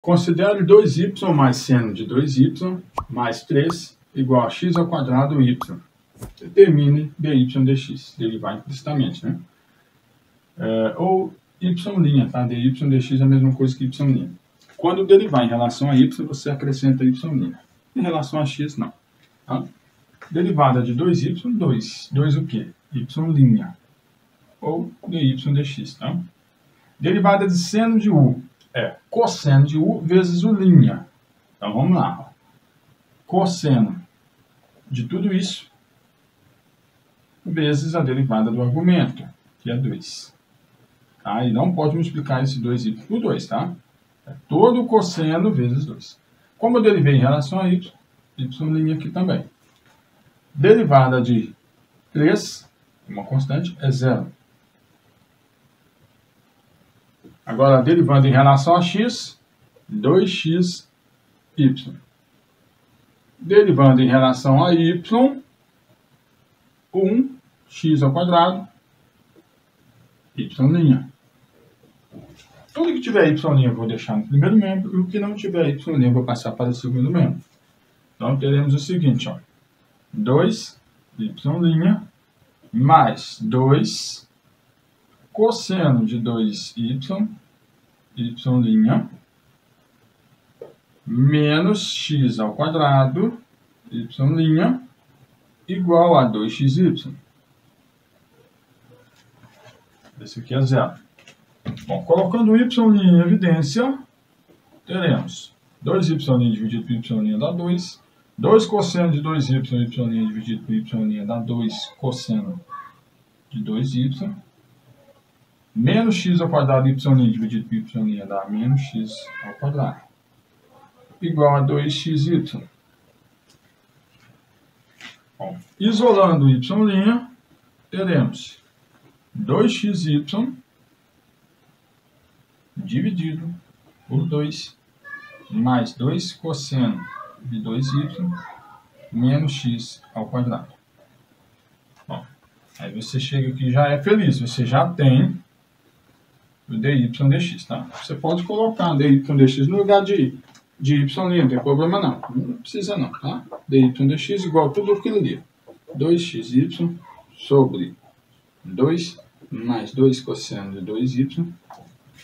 Considere 2y mais seno de 2y mais 3 igual a x ao quadrado y. Determine dy dx. Derivar implicitamente, né? Ou y', tá? dy dx é a mesma coisa que y'. Quando derivar em relação a y, você acrescenta y'. Em relação a x, não. Tá? Derivada de 2y, 2. 2 o quê? y'. Ou dy dx, tá? Derivada de seno de u é cosseno de u vezes u'. Então, vamos lá. Cosseno de tudo isso vezes a derivada do argumento, que é 2. Tá? E não pode multiplicar esse 2y por 2, tá? É todo cosseno vezes 2. Como eu derivei em relação a y', y' aqui também. Derivada de 3, uma constante, é 0. Agora, derivando em relação a x, 2xy. Derivando em relação a y, 1x ao quadrado, y'. Tudo que tiver y' eu vou deixar no primeiro membro, e o que não tiver y' eu vou passar para o segundo membro. Então, teremos o seguinte, ó, 2y' mais 2 cosseno de 2y, y' menos x ao quadrado, y' igual a 2xy. Esse aqui é 0. Bom, colocando o y' em evidência, teremos 2y' dividido por y' dá 2. 2 cosseno de 2y, y' dividido por y' dá 2 cosseno de 2y. Menos x ao quadrado, y' dividido por y' dá menos x ao quadrado. Igual a 2xy. Bom, isolando o y', teremos 2xy dividido por 2 mais 2 cosseno de 2y menos x ao quadrado. Bom, aí você chega aqui e já é feliz, você já tem o dy dx, tá? Você pode colocar dy dx no lugar de y', não tem problema não. Não precisa não, tá? Dy dx igual a tudo aquilo ali. 2xy sobre 2 mais 2 cosseno de 2y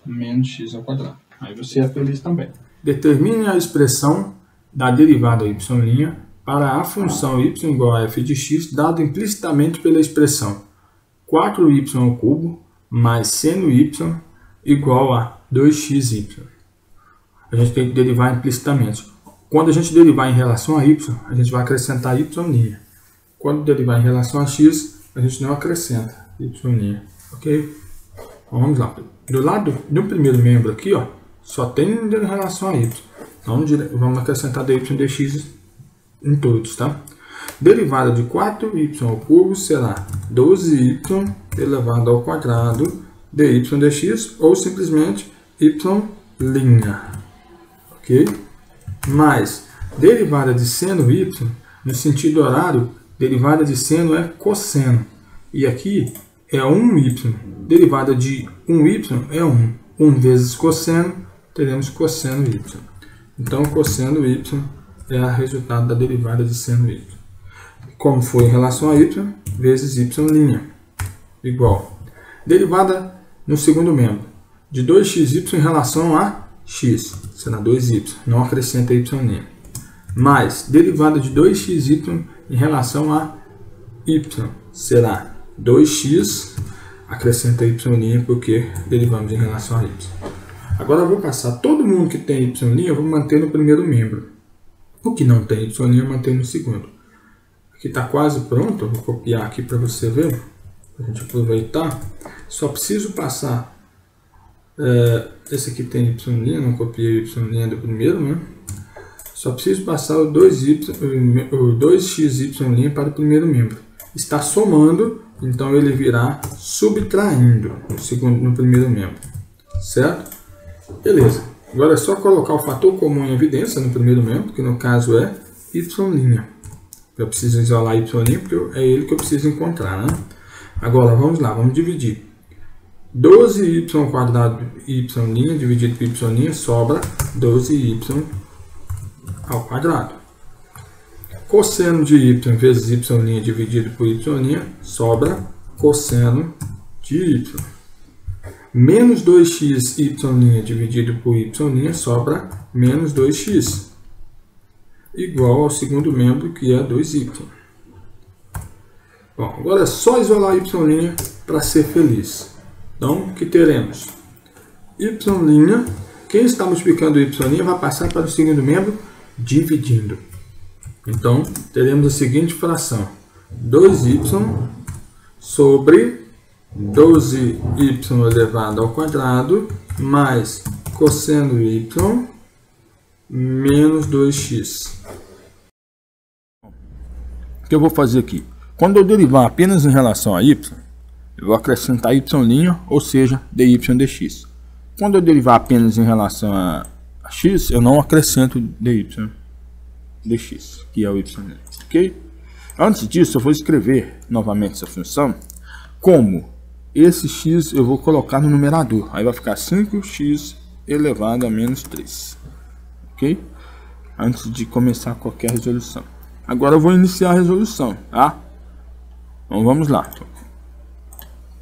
menos x ao quadrado. Aí você é feliz também. Determine a expressão da derivada y' para a função y igual a f de x, dado implicitamente pela expressão 4y ao cubo mais seno y igual a 2xy. A gente tem que derivar implicitamente. Quando a gente derivar em relação a y, a gente vai acrescentar y'. Quando derivar em relação a x, a gente não acrescenta y'. Ok? Então, vamos lá. Do lado do primeiro membro aqui, ó, só tem em relação a y. Então, vamos acrescentar dy dx em todos, tá? Derivada de 4y ao cubo será 12y elevado ao quadrado dy dx, ou simplesmente y'. Ok? Mais derivada de seno y, no sentido horário, derivada de seno é cosseno. E aqui é 1y. Derivada de 1y é 1. 1 vezes cosseno, teremos cosseno y. Então, cosseno y é o resultado da derivada de seno y. Como foi em relação a y, vezes y' igual. Derivada no segundo membro, de 2xy em relação a x, será 2y, não acrescenta y'. Mais derivada de 2xy em relação a y, será 2x, acrescenta y' porque derivamos em relação a y. Agora eu vou passar todo mundo que tem y', eu vou manter no primeiro membro. O que não tem y', eu mantenho no segundo. Aqui está quase pronto, eu vou copiar aqui para você ver, para a gente aproveitar. Só preciso passar, esse aqui tem y', não copiei o y' do primeiro, né? Só preciso passar o 2xy' para o primeiro membro. Está somando, então ele virá subtraindo no primeiro membro. Certo? Beleza. Agora é só colocar o fator comum em evidência no primeiro membro, que no caso é y'. Eu preciso isolar y', porque é ele que eu preciso encontrar, né? Agora vamos lá, vamos dividir. 12y quadrado y' dividido por y' sobra 12y ao quadrado. Cosseno de y vezes y' dividido por y' sobra cosseno de y. Menos 2x y' dividido por y' sobra menos 2x. Igual ao segundo membro, que é 2y. Bom, agora é só isolar y' para ser feliz. Então, o que teremos? Y', quem está multiplicando y' vai passar para o segundo membro dividindo. Então, teremos a seguinte fração: 2y sobre 12y elevado ao quadrado mais cosseno y menos 2x. O que eu vou fazer aqui? Quando eu derivar apenas em relação a y, eu vou acrescentar y', ou seja, dy dx. Quando eu derivar apenas em relação a x, eu não acrescento dy dx, que é o y', ok? Antes disso, eu vou escrever novamente essa função como esse x eu vou colocar no numerador. Aí vai ficar 5x elevado a menos 3, ok? Antes de começar qualquer resolução. Agora eu vou iniciar a resolução, tá? Então vamos lá.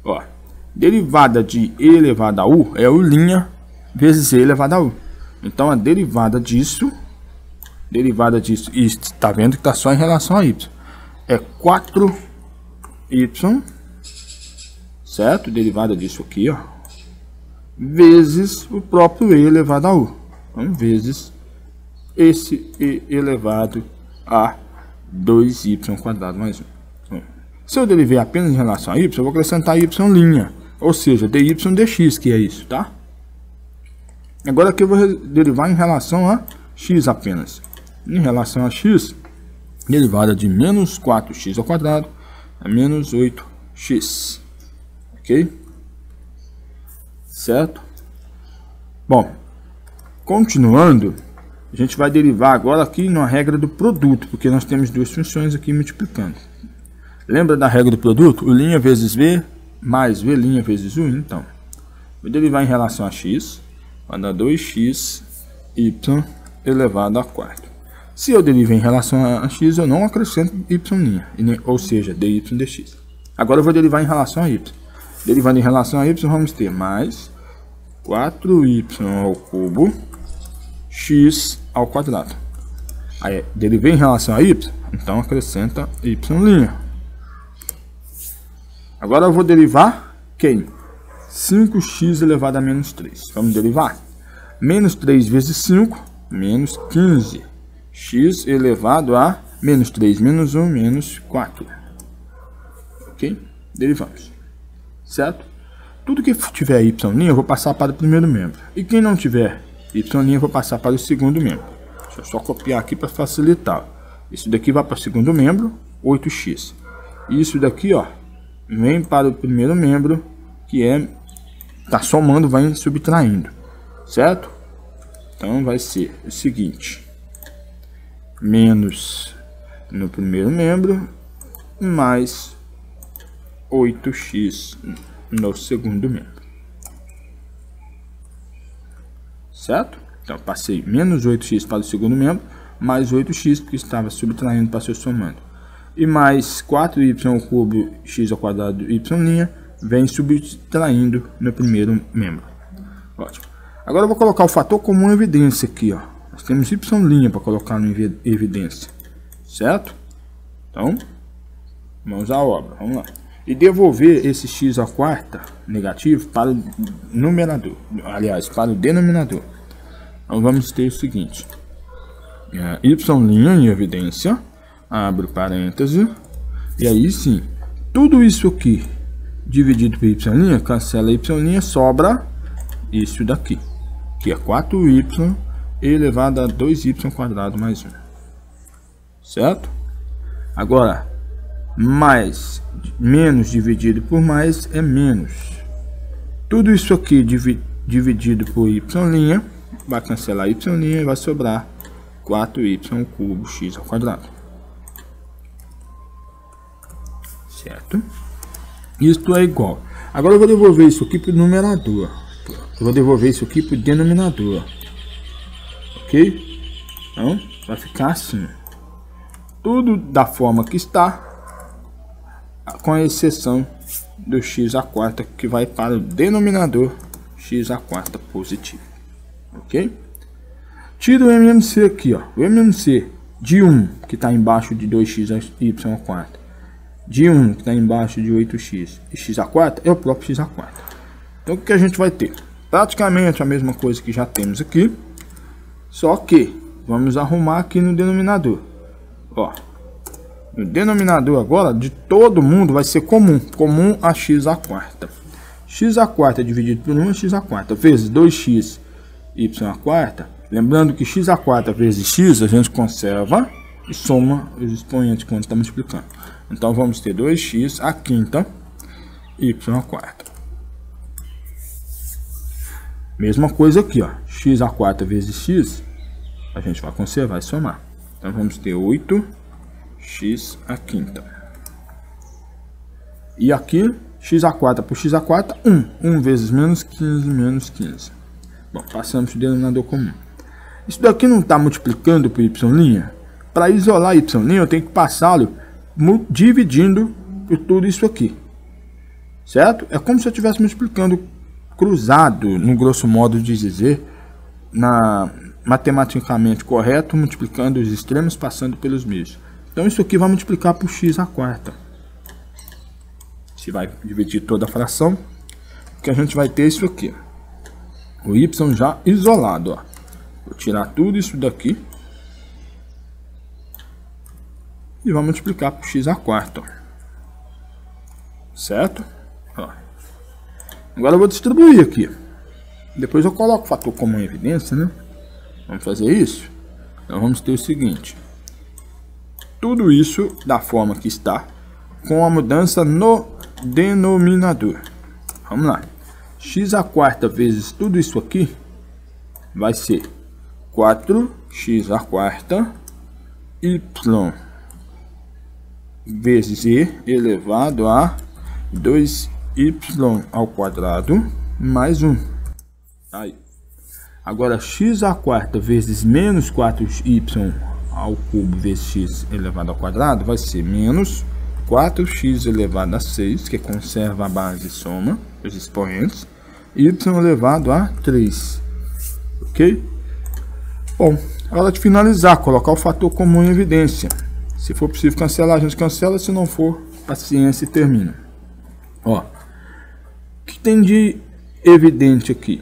Ó, derivada de e elevado a u é u' vezes e elevado a u. Então a derivada disso, e está vendo que está só em relação a y, é 4y, certo? Derivada disso aqui, ó, vezes o próprio e elevado a u. Então, vezes esse e elevado a 2y quadrado mais 1. Se eu derivar apenas em relação a y, eu vou acrescentar y', ou seja, dy dx, que é isso, tá? Agora aqui eu vou derivar em relação a x apenas. Em relação a x, derivada de menos 4x ao quadrado a menos 8x. Ok? Certo? Bom, continuando, a gente vai derivar agora aqui na regra do produto, porque nós temos duas funções aqui multiplicando. Lembra da regra do produto? U' vezes v mais v' vezes u. Então, vou derivar em relação a x, vai dar 2x y elevado a quarto. Se eu derivar em relação a x, eu não acrescento y', ou seja, dy dx. Agora eu vou derivar em relação a y. Derivando em relação a y, vamos ter mais 4y ao cubo x ao quadrado. Aí, derivei em relação a y, então acrescenta y'. Agora eu vou derivar quem? 5x elevado a menos 3. Vamos derivar? Menos 3 vezes 5, menos 15. X elevado a menos 3 menos 1, menos 4. Ok? Derivamos. Certo? Tudo que tiver y', eu vou passar para o primeiro membro. E quem não tiver y', eu vou passar para o segundo membro. Deixa eu só copiar aqui para facilitar. Isso daqui vai para o segundo membro, 8x. Isso daqui, ó, vem para o primeiro membro, que é, tá somando, vai subtraindo, certo? Então vai ser o seguinte: menos no primeiro membro, mais 8x no segundo membro, certo? Então passei menos 8x para o segundo membro, mais 8x, porque estava subtraindo, passou somando. E mais 4y ao cubo x ao quadrado y' vem subtraindo no primeiro membro. Ótimo. Agora eu vou colocar o fator comum em evidência aqui, ó. Nós temos y' para colocar em evidência, certo? Então, vamos à obra, vamos lá. E devolver esse x à quarta negativo para o numerador, aliás, para o denominador. Então vamos ter o seguinte: y' em evidência, abro parêntese, e aí sim, tudo isso aqui dividido por y', cancela y', sobra isso daqui, que é 4y elevado a 2y quadrado mais 1, certo? Agora, mais menos dividido por mais é menos. Tudo isso aqui dividido por y', vai cancelar y' e vai sobrar 4y cubo x ao quadrado. Certo? Isto é igual. Agora eu vou devolver isso aqui para o numerador. Eu vou devolver isso aqui para o denominador. Ok? Então, vai ficar assim. Tudo da forma que está, com a exceção do x à quarta, que vai para o denominador x à quarta positivo. Ok? Tira o MMC aqui, ó. O MMC de 1, que está embaixo de 2x y à quarta, de 1, que está embaixo de 8x e x à quarta, é o próprio x à quarta. Então, o que a gente vai ter? Praticamente a mesma coisa que já temos aqui, só que vamos arrumar aqui no denominador. Ó, no denominador agora, de todo mundo, vai ser comum. Comum a x à quarta. X à quarta dividido por 1 é x à quarta, vezes 2x y à quarta. Lembrando que x à quarta vezes x a gente conserva e soma os expoentes quando estamos multiplicando. Então vamos ter 2x à quinta y à quarta. Mesma coisa aqui, ó. X à quarta vezes x a gente vai conservar e somar. Então vamos ter 8x à quinta. E aqui x à quarta por x à quarta, 1. 1 vezes menos 15 menos 15. Bom, passamos para o denominador comum. Isso daqui não está multiplicando por y'. Para isolar y', eu tenho que passá-lo dividindo por tudo isso aqui. Certo? É como se eu estivesse multiplicando cruzado, no grosso modo de dizer, matematicamente correto, multiplicando os extremos, passando pelos meios. Então isso aqui vai multiplicar por x à quarta. Se vai dividir toda a fração, que a gente vai ter isso aqui. O y já isolado, ó. Vou tirar tudo isso daqui e vou multiplicar por x à quarta, ó. Certo? Ó. Agora eu vou distribuir aqui. Depois eu coloco o fator comum em evidência, né? Vamos fazer isso? Então vamos ter o seguinte. Tudo isso da forma que está, com a mudança no denominador. Vamos lá. X à quarta vezes tudo isso aqui vai ser 4x à quarta y vezes e elevado a 2y ao quadrado mais 1. Aí. Agora x à quarta vezes menos 4y ao cubo vezes x elevado ao quadrado vai ser menos 4x elevado a 6, que conserva a base e soma os expoentes, y elevado a 3. Ok? Bom, é hora de finalizar, colocar o fator comum em evidência. Se for possível cancelar, a gente cancela, se não for, paciência e termina. Ó, o que tem de evidente aqui?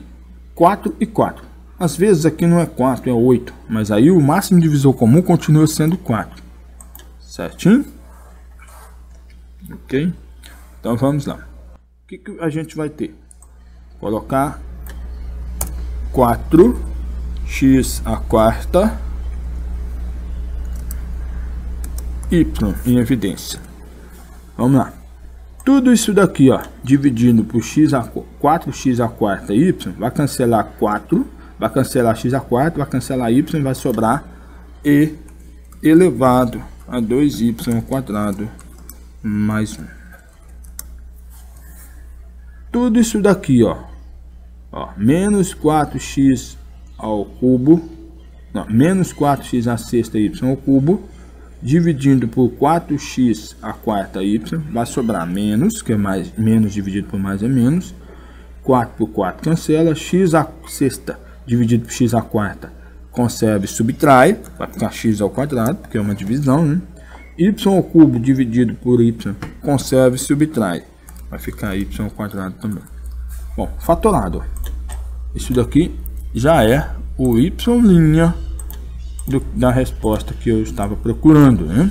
4 e 4. Às vezes aqui não é 4, é 8, mas aí o máximo divisor comum continua sendo 4. Certinho? Ok? Então vamos lá. O que a gente vai ter? Colocar 4x à quarta y em evidência. Vamos lá. Tudo isso daqui, ó, dividindo por 4x à quarta y, vai cancelar 4, vai cancelar x à quarta, vai cancelar y, vai sobrar e elevado a 2y ao quadrado mais 1. Tudo isso daqui, ó, menos 4x ao cubo, não, menos 4x à sexta y ao cubo, dividindo por 4x à quarta y, vai sobrar menos, que é mais, menos dividido por mais é menos, 4 por 4 cancela, x à sexta dividido por x à quarta, conserva e subtrai, vai ficar x ao quadrado, porque é uma divisão, né? Y ao cubo dividido por y, conserva e subtrai, vai ficar y ao quadrado também. Bom, fatorado, isso daqui já é o y' da resposta que eu estava procurando, né?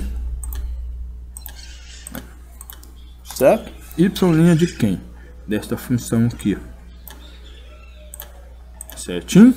Certo? Y' de quem? Desta função aqui. Certinho?